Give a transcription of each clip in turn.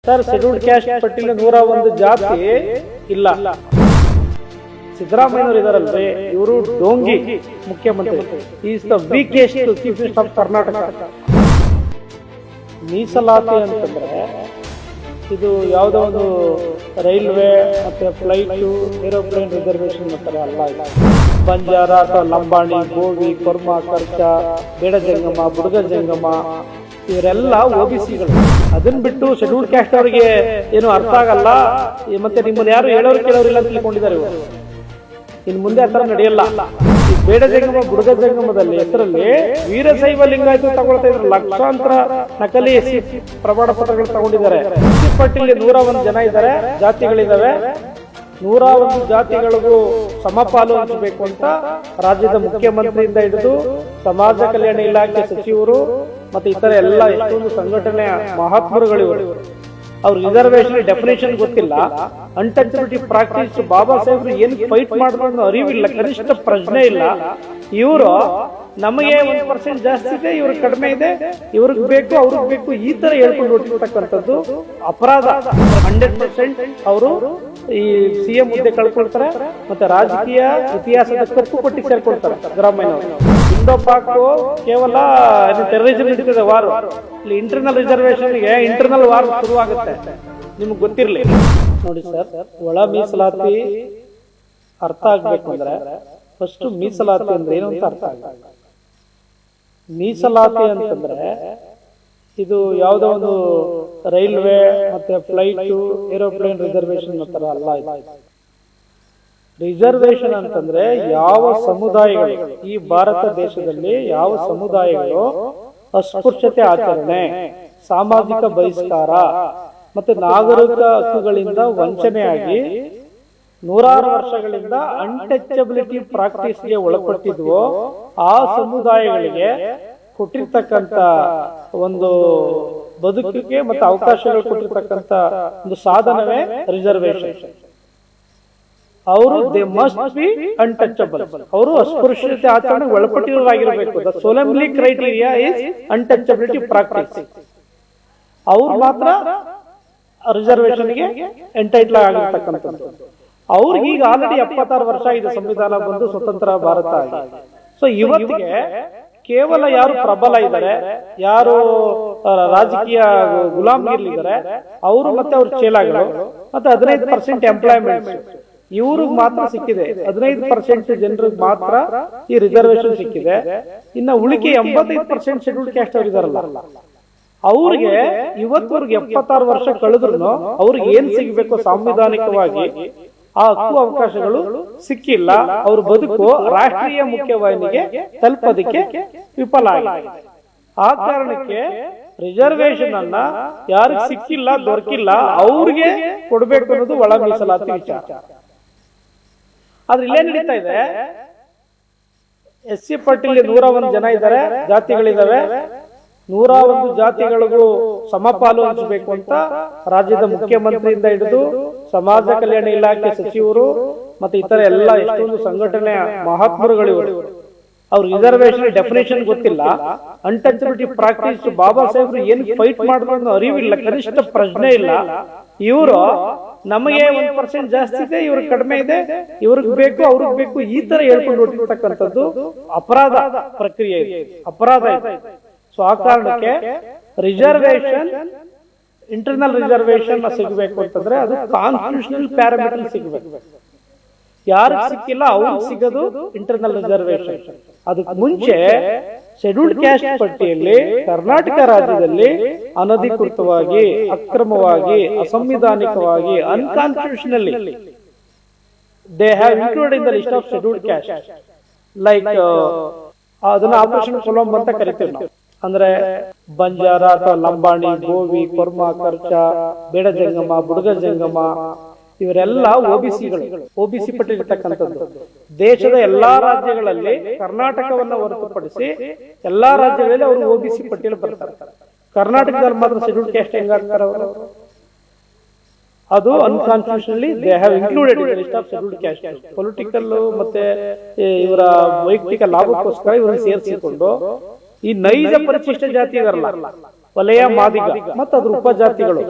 Sir, scheduled caste ಪಟ್ಟಿಯಲ್ಲಿ 101 ಜಾತಿ ಇಲ್ಲ. ಸಿದ್ದರಾಮಯ್ಯನವರು ಇದಾರಲ್ರಿ, ಇವರು ಡೋಂಗಿ ಮುಖ್ಯಮಂತ್ರಿ. Is the weakest chief minister of Karnataka. ಮೀಸಲಾತಿ ಅಂತಂದ್ರೆ ಇದು ಯಾವುದೋ ಒಂದು ರೈಲ್ವೆ ಮತ್ತೆ ಫ್ಲೈಟ್ ಏರೋಪ್ಲೇನ್ ರಿಸರ್ವೇಶನ್ ಅಂತಾರೆ ಅಲ್ಲ. ಇಲ್ಲ, ಬಂಜಾರ ಅಥವಾ ಲಂಬಾಣಿ, ಗೋವಿ, ಕೊರ್ಮ, ಕರ್ಚ, ಬೇಡ ಜಂಗಮ, ಬುಡಗ ಜಂಗಮ ಇವರೆಲ್ಲ OBCಗಳು. ಅದನ್ನ ಬಿಟ್ಟು ಶೆಡ್ಯೂಲ್ ಕ್ಯಾಸ್ಟ್ ಅವರಿಗೆ ಏನು ಅರ್ಥ ಆಗಲ್ಲ, ಮತ್ತೆ ನಿಮ್ಮನ್ನ ಯಾರು ಹೇಳೋರು ಕೇಳೋರಿಲ್ಲ ಅಂತ ತಿಳ್ಕೊಂಡಿದ್ದಾರೆ ಇವರು. ಇನ್ನು ಮುಂದೆ ಆತರ ನಡೆಯಲ್ಲ. ಈ ಬೇಡ ಜಂಗಮ, ಬುಡಗ ಜಂಗಮದಲ್ಲಿ ಹೆಸರಲ್ಲಿ ವೀರಶೈವ ಲಿಂಗಾಯತ ತಗೊಳ್ತಾ ಇದ್ರು. ಲಕ್ಷಾಂತರ ನಕಲಿ ಪ್ರಮಾಣ ಪತ್ರಗಳು ತಗೊಂಡಿದ್ದಾರೆ. ಪಟ್ಟಿಯಲ್ಲಿ 101 ಜನ ಇದ್ದಾರೆ, ಜಾತಿಗಳಿದಾವೆ. 101 ಜಾತಿಗಳಿಗೂ ಸಮಪಾಲು ಹಂಚಬೇಕು ಅಂತ ರಾಜ್ಯದ ಮುಖ್ಯಮಂತ್ರಿಯಿಂದ ಹಿಡಿದು ಸಮಾಜ ಕಲ್ಯಾಣ ಇಲಾಖೆ ಸಚಿವರು ಮತ್ತೆ ಇತರ ಎಲ್ಲ ಎಷ್ಟೊಂದು ಸಂಘಟನೆಯ ಮಹಾತ್ಮರುಗಳು ಇವರು. ಅವ್ರ ರಿಸರ್ವೇಶನ್ ಡೆಫಿನೇಷನ್ ಗೊತ್ತಿಲ್ಲ. ಅನ್ಟಚಬಿಲಿಟಿ ಪ್ರಾಕ್ಟೀಸ್ ಬಾಬಾ ಸಾಹೇಬ್ರು ಏನ್ ಫೈಟ್ ಮಾಡಿದ್ರು ಅರಿವಿಲ್ಲ, ಕನಿಷ್ಠ ಪ್ರಶ್ನೆ ಇಲ್ಲ. ಇವರು ನಮಗೆ 1% ಜಾಸ್ತಿ ಇದೆ, ಇವ್ರಿಗೆ ಕಡಿಮೆ ಇದೆ, ಇವ್ರಿಗೆ ಬೇಕು ಅವ್ರಿಗೆ ಬೇಕು, ಈ ತರ ಹೇಳ್ಕೊಂಡು ಹೊಟ್ಟಿರ್ತಕ್ಕಂಥದ್ದು ಅಪರಾಧ. 100% ಅವರು ಈ CM ಹುದ್ದೆ ಕಳ್ಕೊಳ್ತಾರೆ, ಮತ್ತೆ ರಾಜಕೀಯ ಇತಿಹಾಸದ ಕಪ್ಪು ಪಟ್ಟಿ ಸೇರ್ಕೊಳ್ತಾರೆ ಸಿದ್ದರಾಮಯ್ಯನವರು. ಇಂಡೋ ಪಾಕ್ ಕೇವಲ ಟೆರರಿಸಂ ನಡೀತದೆ ವಾರ್, ಇಲ್ಲಿ ಇಂಟರ್ನಲ್ ರಿಸರ್ವೇಶನ್ಗೆ ಇಂಟರ್ನಲ್ ವಾರ್ ಶುರುವಾಗುತ್ತೆ. ನಿಮ್ಗೆ ಗೊತ್ತಿರ್ಲಿ ನೋಡಿ ಸರ್, ಒಳ ಮೀಸಲಾತಿ ಅರ್ಥ ಆಗ್ಬೇಕು ಅಂದ್ರೆ ಫಸ್ಟ್ ಮೀಸಲಾತಿ ಅಂದ್ರೆ ಏನು ಅಂತ ಅರ್ಥ ಆಗ್ಬೇಕು. ಮೀಸಲಾತಿ ಅಂತಂದ್ರೆ ಇದು ಯಾವುದೋ ಒಂದು ರೈಲ್ವೆ ಮತ್ತೆ ಫ್ಲೈಟ್ ಏರೋಪ್ಲೇನ್ ರಿಸರ್ವೇಶನ್ ಅಂತಾರ ಅಲ್ಲ. ರಿಸರ್ವೇಶನ್ ಅಂತಂದ್ರೆ ಯಾವ ಸಮುದಾಯಗಳು, ಈ ಭಾರತ ದೇಶದಲ್ಲಿ ಯಾವ ಸಮುದಾಯಗಳು ಅಸ್ಪೃಶ್ಯತೆ ಆಚರಣೆ, ಸಾಮಾಜಿಕ ಬಹಿಷ್ಕಾರ ಮತ್ತೆ ನಾಗರಿಕ ಹಕ್ಕುಗಳಿಂದ ವಂಚನೆಯಾಗಿ 100 ವರ್ಷಗಳಿಂದ ಅನ್ಟಚಬಿಲಿಟಿ ಪ್ರಾಕ್ಟೀಸ್ಗೆ ಒಳಪಟ್ಟಿದ್ವೋ ಆ ಸಮುದಾಯಗಳಿಗೆ ಕೊಟ್ಟಿರ್ತಕ್ಕಂಥ ಒಂದು ಬದುಕಿಗೆ ಮತ್ತೆ ಅವಕಾಶಗಳು ಕೊಟ್ಟಿರ್ತಕ್ಕಂಥ ಒಂದು ಸಾಧನವೇ ರಿಸರ್ವೇಶನ್. ಅವರು ದೇ ಮಸ್ಟ್ ಬಿ ಅನ್ಟಚಬಲ್, ಅವರು ಅಸ್ಪೃಶ್ಯತೆ ಆಚರಣೆಗೆ ಒಳಪಟ್ಟಿರೋರಾಗಿರ್ಬೇಕು. The solemnly criteria is untouchability practice. ಅವ್ರು ಮಾತ್ರ ರಿಸರ್ವೇಶನ್ಗೆ ಎಂಟೈಟ್ಲ್ ಆಗಿರ್ತಕ್ಕಂಥದ್ದು. ಅವ್ರಿಗೆ ಈಗ ಆಲ್ರೆಡಿ 76 ವರ್ಷ ಆಗಿದೆ ಸಂವಿಧಾನ ಬಂದು ಸ್ವತಂತ್ರ ಭಾರತ ಆಗಿ. ಸೊ ಇವತ್ತಿಗೆ ಕೇವಲ ಯಾರು ಪ್ರಬಲ ಇದ್ದಾರೆ, ಯಾರು ರಾಜಕೀಯ ಗುಲಾಮಗಿರಿದ್ದಾರೆ, ಅವರು ಮತ್ತೆ ಅವ್ರ ಚೇಲಾಗಳು ಮತ್ತೆ 15% ಎಂಪ್ಲಾಯ್ಮೆಂಟ್ ಇವ್ರಿಗೆ ಮಾತ್ರ ಸಿಕ್ಕಿದೆ. 15% ಜನರಿಗೆ ಮಾತ್ರ ಈ ರಿಸರ್ವೇಶನ್ ಸಿಕ್ಕಿದೆ. ಇನ್ನ ಉಳಿಕೆ 85% ಶೆಡ್ಯೂಲ್ಡ್ ಕ್ಯಾಸ್ಟ್ ಅವ್ರು ಇದಾರಲ್ಲ, ಅವ್ರಿಗೆ ಇವತ್ತವರೆಗೆ 76 ವರ್ಷ ಕಳೆದ್ರು ಅವ್ರಿಗೆ ಏನ್ ಸಿಗ್ಬೇಕು ಸಾಂವಿಧಾನಿಕವಾಗಿ ಆ ಹಕ್ಕು ಅವಕಾಶಗಳು ಸಿಕ್ಕಿಲ್ಲ. ಅವ್ರ ಬದುಕು ರಾಷ್ಟ್ರೀಯ ಮುಖ್ಯವಾಹಿನಿಗೆ ತಲುಪೋದಕ್ಕೆ ವಿಫಲ ಆಗಿದೆ. ಆ ಕಾರಣಕ್ಕೆ ರಿಸರ್ವೇಶನ್ ಅನ್ನ ಯಾರಿಗೆ ಸಿಕ್ಕಿಲ್ಲ, ದೊರಕಿಲ್ಲ, ಅವ್ರಿಗೆ ಕೊಡ್ಬೇಕು ಅನ್ನೋದು ಒಳ ಮೀಸಲಾತಿ ವಿಚಾರ. ಆದ್ರೆ ಇಲ್ಲೇ ನಡೀತಾ ಇದೆ, SC ಪಟ್ಟಿಯಲ್ಲಿ 101 ಜನ ಇದ್ದಾರೆ, ಜಾತಿಗಳಿದಾವೆ. 101 ಜಾತಿಗಳಿಗೂ ಸಮಪಾಲು ಹಂಚಬೇಕು ಅಂತ ರಾಜ್ಯದ ಮುಖ್ಯಮಂತ್ರಿಯಿಂದ ಹಿಡಿದು ಸಮಾಜ ಕಲ್ಯಾಣ ಇಲಾಖೆ ಸಚಿವರು ಮತ್ತೆ ಇತರ ಎಲ್ಲ ಎಷ್ಟೊಂದು ಸಂಘಟನೆಯ ಮಹಾತ್ಮರುಗಳು ಇವರು. ಅವ್ರ ರಿಸರ್ವೇಶನ್ ಡೆಫಿನೇಷನ್ ಗೊತ್ತಿಲ್ಲ. ಅನ್ಟಚಬಿಲಿಟಿ ಪ್ರಾಕ್ಟೀಸ್ ಬಾಬಾ ಸಾಹೇಬ್ರು ಏನ್ ಫೈಟ್ ಮಾಡಿದ್ರು ಅರಿವಿಲ್ಲ, ಕನಿಷ್ಠ ಪ್ರಶ್ನೆ ಇಲ್ಲ. ಇವರು ನಮಗೆ 1% ಜಾಸ್ತಿ ಇದೆ, ಇವ್ರಿಗೆ ಕಡಿಮೆ ಇದೆ, ಇವ್ರಿಗೆ ಬೇಕು ಅವ್ರಿಗೆ ಬೇಕು, ಈ ತರ ಹೇಳ್ಕೊಂಡು ಹೊಟ್ಟಿರ್ತಕ್ಕಂಥದ್ದು ಅಪರಾಧ ಪ್ರಕ್ರಿಯೆ ಇದೆ, ಅಪರಾಧ ಇದೆ. ಸೊ ಆ ಕಾರಣಕ್ಕೆ ರಿಸರ್ವೇಶನ್, ಇಂಟರ್ನಲ್ ರಿಸರ್ವೇಶನ್ ಸಿಗಬೇಕು ಅಂತಂದ್ರೆ ಅದು ಕಾನ್ಸ್ಟಿಟ್ಯೂಷನಲ್ ಪ್ಯಾರಾಮೀಟರ್ ಸಿಗಬೇಕು. ಯಾರು ಸಿಕ್ಕಿಲ್ಲ ಅವ್ರಿಗೆ ಸಿಗೋದು ಇಂಟರ್ನಲ್ ರಿಸರ್ವೇಶನ್. ಅದಕ್ಕೆ ಮುಂಚೆ ಶೆಡ್ಯೂಲ್ಡ್ ಕ್ಯಾಸ್ಟ್ ಪಟ್ಟಿಯಲ್ಲಿ ಕರ್ನಾಟಕ ರಾಜ್ಯದಲ್ಲಿ ಅನಧಿಕೃತವಾಗಿ, ಅಕ್ರಮವಾಗಿ, ಅಸಂವಿಧಾನಿಕವಾಗಿ, unconstitutionally they have included in the list of scheduled caste. Like ಅದನ್ನ ಆಪರೇಷನ್ ಕೊಲಂಬ್ ಅಂತ ಕರಿತೀವಿ ನಾವು. ಅಂದ್ರೆ ಬಂಜಾರ ಅಥವಾ ಲಂಬಾಣಿ, ಗೋವಿ, ಕೊರ್ಮ, ಕರ್ಚ, ಬೇಡ ಜಂಗಮ, ಬುಡಗ ಜಂಗಮ ಇವರೆಲ್ಲ OBCಗಳು. OBC ಪಟ್ಟಿ ಇರ್ತಕ್ಕಂಥದ್ದು ದೇಶದ ಎಲ್ಲಾ ರಾಜ್ಯಗಳಲ್ಲಿ, ಕರ್ನಾಟಕವನ್ನ ಹೊರತುಪಡಿಸಿ ಎಲ್ಲಾ ರಾಜ್ಯಗಳಲ್ಲಿ ಅವರು OBC ಪಟ್ಟಿಯಲ್ಲಿ ಬರ್ತಾರೆ. ಕರ್ನಾಟಕದಲ್ಲಿ ಮಾತ್ರ ಶೆಡ್ಯೂಲ್ಡ್ ಕ್ಯಾಸ್ಟ್ ಹೆಂಗಾಗ್ತಾರೆ ಅವರು? ಅದು unconstitutionally they have included in the list of scheduled caste. Political ಮತ್ತೆ ಇವರ ವೈಯಕ್ತಿಕ ಲಾಭಕ್ಕೋಸ್ಕರ ಇವರನ್ನು ಸೇರಿಸಿಕೊಂಡು ಈ ನೈಜ ಪರಿಶಿಷ್ಟ ಜಾತಿ ಇದಾರಲ್ಲ ವಲಯ ಮಾದಿಗ ಮತ್ತು ಅದ್ರ ಉಪಜಾತಿಗಳು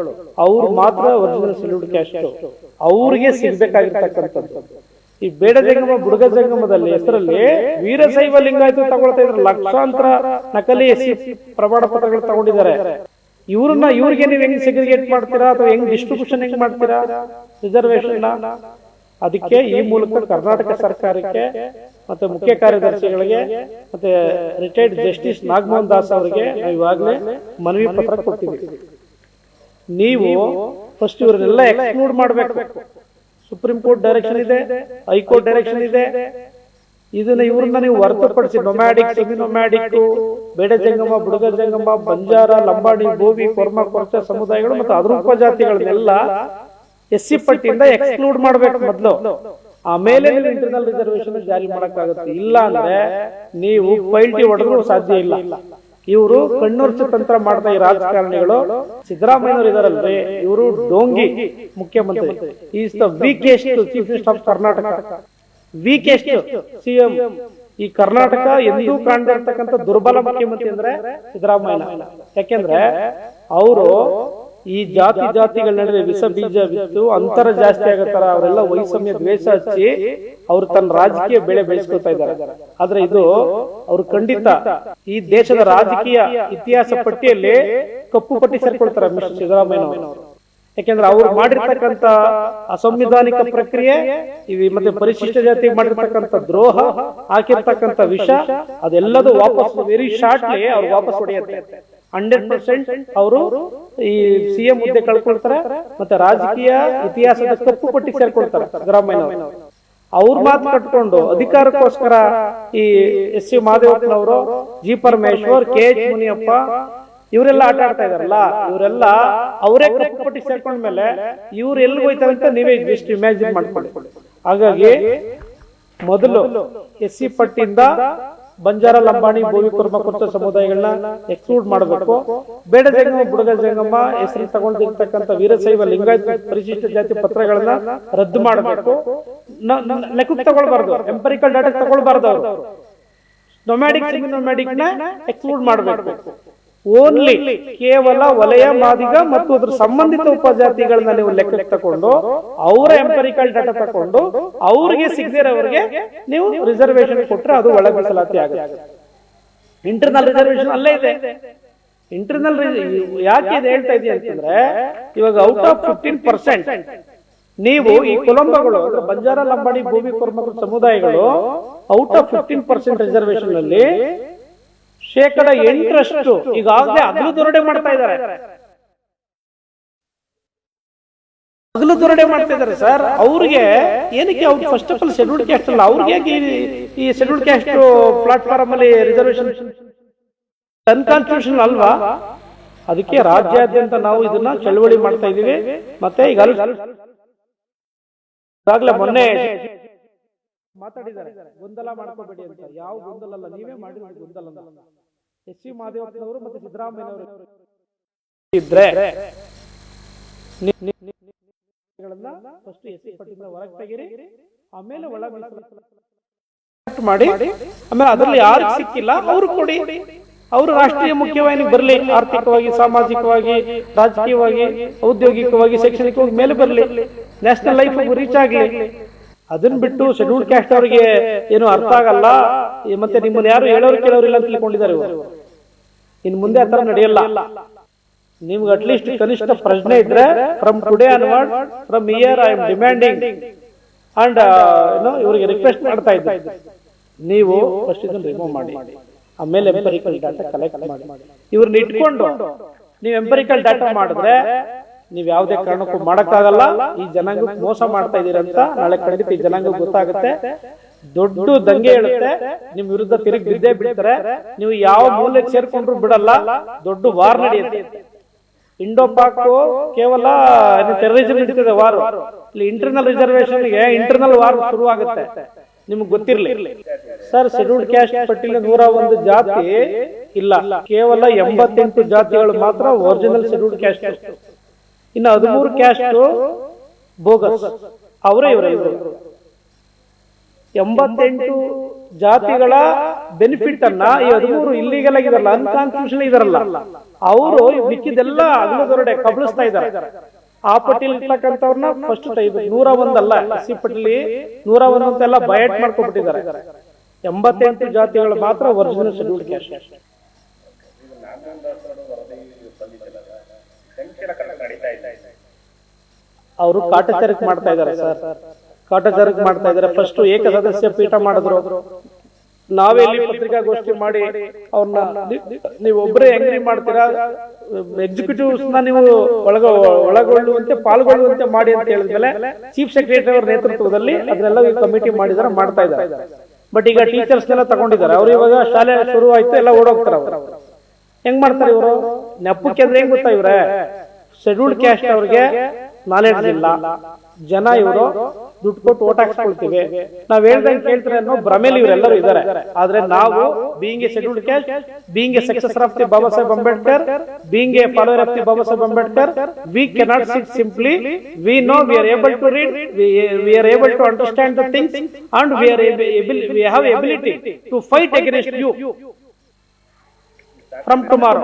ಅವ್ರು ಮಾತ್ರ ಒರಿಜಿನಲ್ ಶೆಡ್ಯೂಲ್ಡ್ ಕ್ಯಾಸ್ಟ್, ಅವ್ರಿಗೆ ಸಿಗ್ಬೇಕಾಗಿರ್ತಕ್ಕಂಥದ್ದು. ಈ ಬೇಡ ಜಂಗಮ ಬುಡಗ ಜಂಗಮದಲ್ಲಿ ಹೆಸರಲ್ಲಿ ವೀರಶೈವ ಲಿಂಗಾಯತ ತಗೊಳ್ತಾ ಇದ್ರು, ಲಕ್ಷಾಂತರ ನಕಲಿ SC ಪ್ರಮಾಣ ಪತ್ರಗಳು ತಗೊಂಡಿದ್ದಾರೆ. ಇವ್ರಿಗೆ ನೀವು ಹೆಂಗ್ ಸೆಗ್ರಿಗೇಟ್ ಮಾಡ್ತೀರಾ ಅಥವಾ ಹೆಂಗ್ ಡಿಸ್ಟ್ರಿಬ್ಯೂಷನ್ ಹೆಂಗ್ ಮಾಡ್ತೀರಾ ರಿಸರ್ವೇಶನ್? ಅದಕ್ಕೆ ಈ ಮೂಲಕ ಕರ್ನಾಟಕ ಸರ್ಕಾರಕ್ಕೆ ಮತ್ತೆ ಮುಖ್ಯ ಕಾರ್ಯದರ್ಶಿಗಳಿಗೆ ಮತ್ತೆ ರಿಟೈರ್ಡ್ ಜಸ್ಟಿಸ್ ನಾಗಮೋಹನ್ ದಾಸ್ ಅವರಿಗೆ ನಾವು ಇವಾಗಲೇ ಮನವಿ ಪತ್ರ ಕೊಟ್ಟಿದ್ದೀವಿ. ನೀವು ಫಸ್ಟ್ ಇವರನ್ನೆಲ್ಲ ಎಕ್ಸ್ಕ್ಲೂಡ್ ಮಾಡಬೇಕು. ಸುಪ್ರೀಂ ಕೋರ್ಟ್ ಡೈರೆಕ್ಷನ್ ಇದೆ, ಹೈಕೋರ್ಟ್ ಡೈರೆಕ್ಷನ್ ಇದೆ. ಇವ್ರನ್ನ ನೀವು ಹೊರತುಪಡಿಸಿ ನೊಮ್ಯಾಡಿಕ್, ಸೆಮಿ ನೊಮ್ಯಾಡಿಕ್, ಬೇಡ ಜಂಗಮ, ಬುಡಗ ಜಂಗಮ, ಬಂಜಾರ, ಲಂಬಾಣಿ, ಬೋವಿ, ಕೊರ್ಮ, ಕೊರ್ಚ ಸಮುದಾಯಗಳು ಮತ್ತು ಅದ್ರ ಉಪಜಾತಿಗಳನ್ನೆಲ್ಲ SC ಪಟ್ಟಿಯಿಂದ ಎಕ್ಸ್ಕ್ಲೂಡ್ ಮಾಡಬೇಕು ಮೊದಲು, ಆಮೇಲೆ ಇಂಟರ್ನಲ್ ರಿಸರ್ವೇಶನ್ ಜಾರಿ ಮಾಡಕ್ಕಾಗುತ್ತೆ. ಇಲ್ಲ ಅಂದ್ರೆ ನೀವು ಪೈಲ್ಟಿ ಹೊಡೆದ್ರು ಸಾಧ್ಯ ಇಲ್ಲ. ಇವರು ಕಣ್ಣುರ್ಚು ತಂತ್ರ ಮಾಡ್ತಾ ಈ ರಾಜಕಾರಣಿಗಳು, ಸಿದ್ದರಾಮಯ್ಯನವರು ಇದಾರಲ್ರಿ, ಇವರು ಡೋಂಗಿ ಮುಖ್ಯಮಂತ್ರಿ, is the weakest chief minister of Karnataka, weakest CM. ಈ ಕರ್ನಾಟಕ ಎಂದೂ ಕಾಣ್ದಿರ್ತಕ್ಕಂಥ ದುರ್ಬಲ ಮುಖ್ಯಮಂತ್ರಿ ಅಂದ್ರೆ ಸಿದ್ದರಾಮಯ್ಯ. ಯಾಕೆಂದ್ರೆ ಅವರು ಈ ಜಾತಿಗಳ ನಡುವೆ ವಿಷ ಬೀಜ ಬಿತ್ತು ಅಂತರ ಜಾಸ್ತಿ ಆಗತ್ತಾರ, ಅವರೆಲ್ಲ ವೈಷಮ್ಯ ದ್ವೇಷ ಹಚ್ಚಿ ಅವ್ರು ತನ್ನ ರಾಜಕೀಯ ಬೆಳೆ ಬೆಳೆಸ್ಕೊಳ್ತಾ ಇದ್ದಾರೆ. ಆದ್ರೆ ಇದು ಅವ್ರು ಖಂಡಿತ ಈ ದೇಶದ ರಾಜಕೀಯ ಇತಿಹಾಸ ಪಟ್ಟಿಯಲ್ಲಿ ಕಪ್ಪು ಪಟ್ಟಿ ಸೇರ್ಕೊಳ್ತಾರೆ ಮಿಸ್ಟರ್ ಸಿದ್ದರಾಮಯ್ಯನವರು. ಯಾಕೆಂದ್ರೆ ಅವ್ರು ಮಾಡಿರ್ತಕ್ಕಂಥ ಅಸಂವಿಧಾನಿಕ ಪ್ರಕ್ರಿಯೆ, ಮತ್ತೆ ಪರಿಶಿಷ್ಟ ಜಾತಿಗೆ ಮಾಡಿರ್ತಕ್ಕಂಥ ದ್ರೋಹ, ಹಾಕಿರ್ತಕ್ಕಂಥ ವಿಷ, ಅದೆಲ್ಲದೂ ವಾಪಸ್ ವೆರಿ ಶಾರ್ಟ್ಲಿ ಅವ್ರು ವಾಪಸ್ ಹೊಡೆಯುತ್ತೆ. 100% ಅವರು ಈ CM ಹುದ್ದೆ ಕಳ್ಕೊಳ್ತಾರೆ, ಮತ್ತೆ ರಾಜಕೀಯ ಇತಿಹಾಸದ ಕಪ್ಪು ಪಟ್ಟಿಗೆ ಸೇರ್ಕೊಳ್ತಾರೆ ಸಿದ್ದರಾಮಯ್ಯನವರು. ಅವ್ರ ಮಾತು ಕಟ್ಕೊಂಡು ಅಧಿಕಾರಕ್ಕೋಸ್ಕರ ಈ SC ಮಾದೇವಪ್ಪನವರು, G Parameshwar, KH Muniyappa ಇವರೆಲ್ಲ ಆಟ ಆಡ್ತಾ ಇದಾರಲ್ಲ, ಇವರೆಲ್ಲ ಅವರೇ ಕಪ್ಪು ಪಟ್ಟಿಗೆ ಸೇರ್ಕೊಂಡ್ಮೇಲೆ ಇವ್ರು ಎಲ್ಲಿಗೆ ಹೋಯ್ತಾರೆ ಅಂತ ನೀವೇ ಜಸ್ಟ್ ಇಮ್ಯಾಜಿನ್ ಮಾಡ್ಕೊಳ್ಳಿ. ಹಾಗಾಗಿ ಮೊದಲು SC ಪಟ್ಟಿಯಿಂದ ಬಂಜಾರ, ಲಂಬಾಣಿ, ಬೋವಿ, ಕುರ್ಮ, ಕೊರ್ಚ ಸಮುದಾಯಗಳನ್ನ ಎಕ್ಸ್ಕ್ಲೂಡ್ ಮಾಡಬೇಕು. ಬೇಡ ಜಂಗಮ, ಬುಡಗ ಜಂಗಮ ಹೆಸರು ತಗೊಂಡಿರ್ತಕ್ಕಂಥ ವೀರಶೈವ ಲಿಂಗಾಯತ ಪರಿಶಿಷ್ಟ ಜಾತಿ ಪತ್ರಗಳನ್ನ ರದ್ದು ಮಾಡಬೇಕು. ಲೆಕ್ಕಕ್ಕೆ ತಗೊಳ್ಬಾರ್ದು, ಎಂಪರಿಕಲ್ ಡಾಟಾ ತಗೊಳ್ಬಾರ್ದು. ಅವರು ನೊಮ್ಯಾಡಿಕ್, ಸೆಮಿ ನೊಮ್ಯಾಡಿಕ್ ನ ಎಕ್ಸ್ಕ್ಲೂಡ್ ಮಾಡಬೇಕು. ಓನ್ಲಿ ಕೇವಲ ವಲಯ ಮಾದಿಗ ಮತ್ತು ಅದ್ರ ಸಂಬಂಧಿತ ಉಪಜಾತಿಗಳನ್ನ ನೀವು ಲೆಕ್ಕಕ್ಕೆ ತಕೊಂಡು ಅವರ ಎಂಪರಿಕಲ್ ಡಾಟಾ ತಕೊಂಡು ಅವ್ರಿಗೆ ಸಿಗದಿರೋರಿಗೆ ನೀವು ರಿಸರ್ವೇಶನ್ ಕೊಟ್ರೆ ಅದು ಒಳ ಮೀಸಲಾತಿ ಆಗುತ್ತೆ. ಇಂಟರ್ನಲ್ ರಿಸರ್ವೇಶನ್ ಅಲ್ಲೇ ಇದೆ. ಇಂಟರ್ನಲ್ ಯಾಕೆ ಇದು ಹೇಳ್ತಾ ಇದೀಯ ಅಂತಂದ್ರೆ, ಇವಾಗ ಔಟ್ ಆಫ್ 15% ನೀವು ಈ ಕೊಲಂಬಗಳು, ಬಂಜಾರ, ಲಂಬಾಣಿ, ಭೂಮಿ, ಕೊರ್ಮಕರು ಸಮುದಾಯಗಳು ಔಟ್ ಆಫ್ 15% ರಿಸರ್ವೇಶನ್ ಅಲ್ಲಿ 8% ಈಗಾಗಲೇ ಹಗಲು ದೊರಡೆ ಮಾಡ್ತಾ ಇದ್ದಾರೆ. ಹಗಲು ದೊರಡೆ ಮಾಡ್ತಾ ಇದ್ದಾರೆ ಸರ್. ಅವ್ರಿಗೆ ಏನಕ್ಕೆ ಅವ್ರು first of all scheduled caste ಅಲ್ಲ, ಅವ್ರಿಗೆ ಈ ಶೆಡ್ಯೂಲ್ಡ್ ಕ್ಯಾಸ್ಟ್ ಪ್ಲಾಟ್ಫಾರ್ಮ್ ಅಲ್ಲಿ ರಿಸರ್ವೇಶನ್ ಅನ್ಕಾನ್ಸ್ಟಿಟ್ಯೂಷನಲ್ ಅಲ್ವಾ? ಅದಕ್ಕೆ ರಾಜ್ಯಾದ್ಯಂತ ನಾವು ಇದನ್ನ ಚಳವಳಿ ಮಾಡ್ತಾ ಇದೀವಿ. ಮತ್ತೆ ಈಗಾಗಲೇ ಮೊನ್ನೆ ಮಾತಾಡಿದ್ದಾರೆ, ಗೊಂದಲ ಮಾಡ್ಕೋಬೇಡಿ ಅಂತ. ಯಾವ ಗೊಂದಲ ಅಲ್ಲ, ನೀವೇ ಮಾಡಿರೋದು ಗೊಂದಲ. SC ಮಾದೇವಪ್ಪನವರು ಮತ್ತೆ ಸಿದ್ದರಾಮಯ್ಯನವರು ಇದ್ರೆ ಫಸ್ಟ್ SC ಪಟ್ಟಿಯಿಂದ ಹೊರಗೆ ತೆಗೀರಿ, ಆಮೇಲೆ ಒಳ ಮೀಸಲಾತಿ ಮಾಡಿ, ಆಮೇಲೆ ಅದರಲ್ಲಿ ಯಾರು ಸಿಕ್ಕಿಲ್ಲ ಅವ್ರು ಕೊಡಿ. ಅವರು ರಾಷ್ಟ್ರೀಯ ಮುಖ್ಯವಾಹಿನಿಗೆ ಬರಲಿ, ಆರ್ಥಿಕವಾಗಿ, ಸಾಮಾಜಿಕವಾಗಿ, ರಾಜಕೀಯವಾಗಿ, ಔದ್ಯೋಗಿಕವಾಗಿ, ಶೈಕ್ಷಣಿಕವಾಗಿ ಮೇಲೆ ಬರಲಿ, ನ್ಯಾಷನಲ್ ಲೈಫ್ ರೀಚ್ ಆಗಲಿ. ಅದನ್ನ ಬಿಟ್ಟು ಶೆಡ್ಯೂಲ್ಡ್ ಕ್ಯಾಸ್ಟ್ ಅವರಿಗೆ ಏನು ಅರ್ಥ ಆಗಲ್ಲ, ಮತ್ತೆ ನಿಮ್ಮನ್ನ ಯಾರು ಹೇಳೋರು ಕೇಳೋರಿಲ್ಲ ಅಂತ ತಿಳ್ಕೊಂಡಿದ್ದಾರೆ ಇವರು. ಇನ್ ಮುಂದೆ ಆ ತರ ನಡೆಯಲ್ಲ. ನಿಮ್ಗೆ ಅಟ್ಲೀಸ್ಟ್ ಕನಿಷ್ಠ ಪ್ರಶ್ನೆ ಇದ್ರೆ, from today onward, from year I am demanding and ಇವರಿಗೆ ರಿಕ್ವೆಸ್ಟ್ ಮಾಡ್ತಾ ಇದ್ದೆ, ನೀವು ಫಸ್ಟ್ ಇದನ್ನ ರಿಮೂವ್ ಮಾಡಿ, ಆಮೇಲೆ ಎಂಪರಿಕಲ್ ಡಾಟಾ ಕಲೆಕ್ಟ್ ಮಾಡಿ. ಇವ್ರನ್ನ ಇಟ್ಕೊಂಡು ನೀವು ಎಂಪರಿಕಲ್ ಡಾಟಾ ಮಾಡಿದ್ರೆ ನೀವ್ ಯಾವುದೇ ಕಾರಣಕ್ಕೂ ಮಾಡಕ್ಕಾಗಲ್ಲ. ಈ ಜನಾಂಗಕ್ಕೆ ಮೋಸ ಮಾಡ್ತಾ ಇದೀರಂತ ನಾಳೆ ಖಂಡಿತ ಈ ಜನಾಂಗ ಗೊತ್ತಾಗುತ್ತೆ, ದೊಡ್ಡ ದಂಗೆ ಹೇಳುತ್ತೆ, ನಿಮ್ ವಿರುದ್ಧ ತಿರುಗಿ ಬಿದ್ದೇ ಬಿಡ್ತಾರೆ. ನೀವು ಯಾವ ಮೂಲೆಗೆ ಸೇರ್ಕೊಂಡ್ರು ಬಿಡಲ್ಲ, ದೊಡ್ಡ ವಾರ್ ನಡೆಯುತ್ತೆ. ಇಂಡೋ ಪಾಕ್ ಕೇವಲ ಟೆರರಿಸಂ ನಡೀತದೆ ವಾರ್, ಇಲ್ಲಿ ಇಂಟರ್ನಲ್ ರಿಸರ್ವೇಶನ್ಗೆ ಇಂಟರ್ನಲ್ ವಾರ್ ಶುರುವಾಗುತ್ತೆ. ನಿಮ್ಗೆ ಗೊತ್ತಿರ್ಲಿ ಸರ್, ಶೆಡ್ಯೂಲ್ಡ್ ಕ್ಯಾಸ್ಟ್ ಪಟ್ಟಿಯಲ್ಲಿ 101 ಜಾತಿ ಇಲ್ಲ, ಕೇವಲ 88 ಜಾತಿಗಳು ಮಾತ್ರ ಒರಿಜಿನಲ್ ಶೆಡ್ಯೂಲ್ಡ್ ಕ್ಯಾಸ್ಟ್. ಇನ್ನು 13 ಕ್ಯಾಸ್ಟ್ ಬೋಗಸ್, ಅವರೇ ಇವರೇ. 88 ಜಾತಿಗಳ ಬೆನಿಫಿಟ್ ಅನ್ನ ಈ 13 ಇಲ್ಲಿಗಲ್ ಆಗಿದಾರಲ್ಲ, ಅನ್ಕಾನ್ಸ್ಟಿಟ್ಯೂಷನಲ್ ಇದಾರಲ್ಲ, ಅವರು ಮಿಕ್ಕಿದೆಲ್ಲ ಅಗಲದೊರಡೆ ಕಬಳಿಸ್ತಾ ಇದ್ದಾರೆ. ಆ ಪಟ್ಟಿಲಿ ಇರ್ತಕ್ಕಂಥವ್ರನ್ನ ಫಸ್ಟ್ ತೆಗಿಬೇಕು. 101 ಅಲ್ಲ, ಎಸ್ಸಿ ಪಟ್ಟಿಲಿ 101 ಅಂತೆಲ್ಲ ಬಯಟ್ ಮಾಡ್ಕೊಂಡ್ಬಿಟ್ಟಿದ್ದಾರೆ. 88 ಜಾತಿಗಳು ಮಾತ್ರ ಒರಿಜಿನಲ್ ಶೆಡ್ಯೂಲ್ಡ್ ಕ್ಯಾಸ್ಟ್. ಅವರು ಕಾಟಚಾರಕ್ಕೆ ಮಾಡ್ತಾ ಇದ್ದಾರೆ ಸರ್, ಕಾಟಚಾರಕ್ಕೆ ಮಾಡ್ತಾ ಇದ್ದಾರೆ. ಫಸ್ಟ್ ಏಕಸದಸ್ಯ ಪೀಠ ಮಾಡಿದ್ರು. ನಾವೇ ಇಲ್ಲಿ ಪತ್ರಿಕಾಗೋಷ್ಠಿ ಮಾಡಿ ಅವ್ರನ್ನ ನೀವು ಒಬ್ಬರೇ ಎಂಟ್ರಿ ಮಾಡ್ತೀರಾ, ಎಕ್ಸಿಕ್ಯೂಟಿವ್ಸ್ ನ ನೀವು ಒಳಗೊಳ್ಳುವಂತೆ ಪಾಲ್ಗೊಳ್ಳುವಂತೆ ಮಾಡಿ ಅಂತ ಹೇಳಿದ್ಮೇಲೆ ಚೀಫ್ ಸೆಕ್ರೆಟರಿ ಅವರ ನೇತೃತ್ವದಲ್ಲಿ ಅದನ್ನೆಲ್ಲ ಕಮಿಟಿ ಮಾಡಿದಾರೆ, ಮಾಡ್ತಾ ಇದ್ದಾರೆ. ಬಟ್ ಈಗ ಟೀಚರ್ಸ್ ಎಲ್ಲ ತಗೊಂಡಿದ್ದಾರೆ. ಅವ್ರು ಇವಾಗ ಶಾಲೆ ಶುರು ಆಯ್ತು, ಎಲ್ಲ ಓಡೋಗ್ತಾರೆ. ಅವರು ಹೆಂಗ್ ಮಾಡ್ತಾರೆ ಇವರು? ನೆಪಕ್ಕೆ ಅಂದ್ರೆ ಹೆಂಗ್ ಗೊತ್ತಾ ಇವ್ರೆ? ಶೆಡ್ಯೂಲ್ಡ್ ಕ್ಯಾಸ್ಟ್ ಅವ್ರಿಗೆ ನಾಲೆಡ್ಜ್ ಇಲ್ಲ, ಜನ ಇವರು ದುಡ್ಡು ಕೊಟ್ಟು ಓಟ್ ಹಾಕ್ಸ್ಕೊಳ್ತೀವಿ, ನಾವ್ ಹೇಳ್ದಂಗೆ ಕೇಳ್ತಾರೆ ಅನ್ನೋ ಭ್ರಮೇಲಿ ಇವರೆಲ್ಲರೂ ಇದ್ದಾರೆ. ಆದ್ರೆ ನಾವು being A scheduled caste, being A successor of the Baba Saheb Ambedkar, being A follower of the Baba Saheb Ambedkar, we cannot sit simply. We know we are able to read, we are able to understand the things, and we have ability to fight against you from tomorrow.